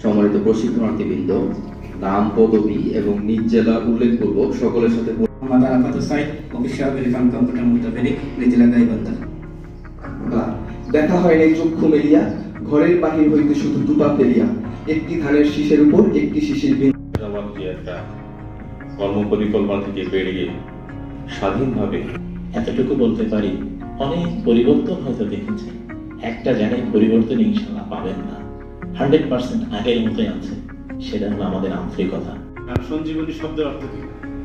সম্মানিত প্রশিক্ষণার্থীবৃন্দ, নাম, পদবি এবং নিজ জেলা উল্লেখপূর্বক সকলের সাথে দেখা হয় নাই চক্ষু মেলিয়া, ঘরের বাহির হইতে শুধু দুপা ফেলিয়া, একটি ধানের শীষের উপর একটি শিশির একটা কর্ম পরিকল্পনা থেকে বেরিয়ে স্বাধীনভাবে এতটুকু বলতে পারি, অনেক পরিবর্তন হয়তো দেখেছেন, একটা জায়গায় পরিবর্তন ইনশাল্লাহ পাবেন না। 100% আগের মতোই আছে। সেটা হলো আমাদের আন্তরিকতা। সঞ্জীবনী শব্দের অর্থ কি?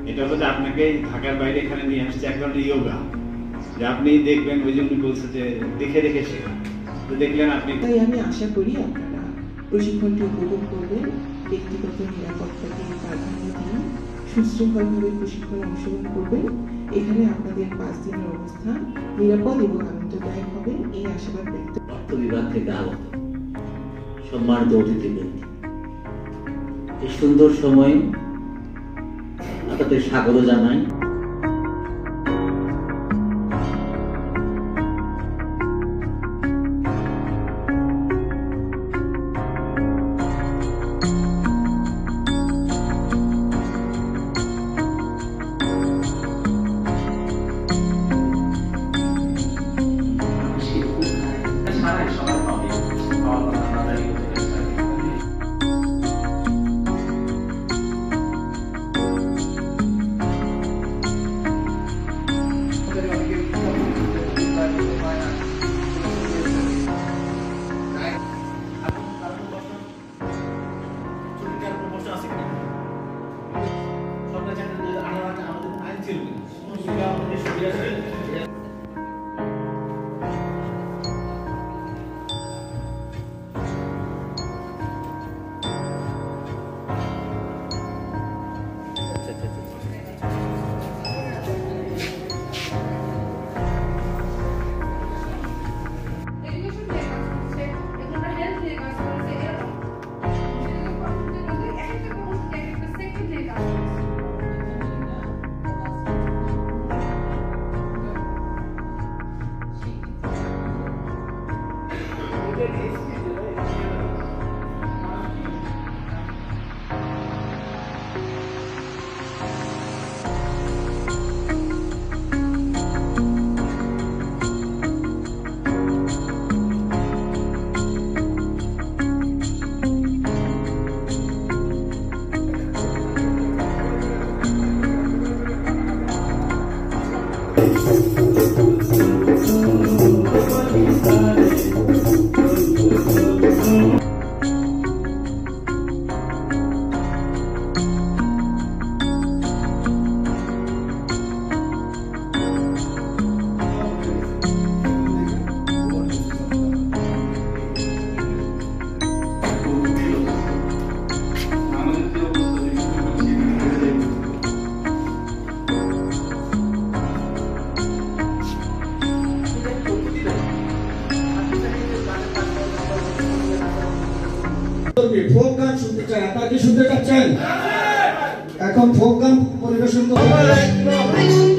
এটা হলো যে আপনাকে ঢাকার বাইরে এখানে নিয়ে আসছে এক ধরনের ইয়োগা, যে আপনি দেখবেন, ওই জন্য বলছে যে দেখে দেখে শেখা, তো দেখলেন আপনি। তাই আমি আশা করি আপনারা প্রশিক্ষণটি উপভোগ করবেন, ব্যক্তিগত নিরাপত্তাকে প্রাধান্য দিন, সুশৃঙ্খলভাবে প্রশিক্ষণে অংশগ্রহণ করবেন। এখানে আপনাদের 5 দিনের অবস্থান নিরাপদ এবং আনন্দদায়ক হবে, এই আশাবাদ ব্যক্ত। অর্থ বিভাগ থেকে আগত সম্মানিত অতিথিবৃন্দ, এই সুন্দর সময় আপনাদের স্বাগত জানাই। ফোক গান শুনতে চান? আপনারা কি শুনতে চাচ্ছেন? এখন ফোক গান পরিবেশন করবেন।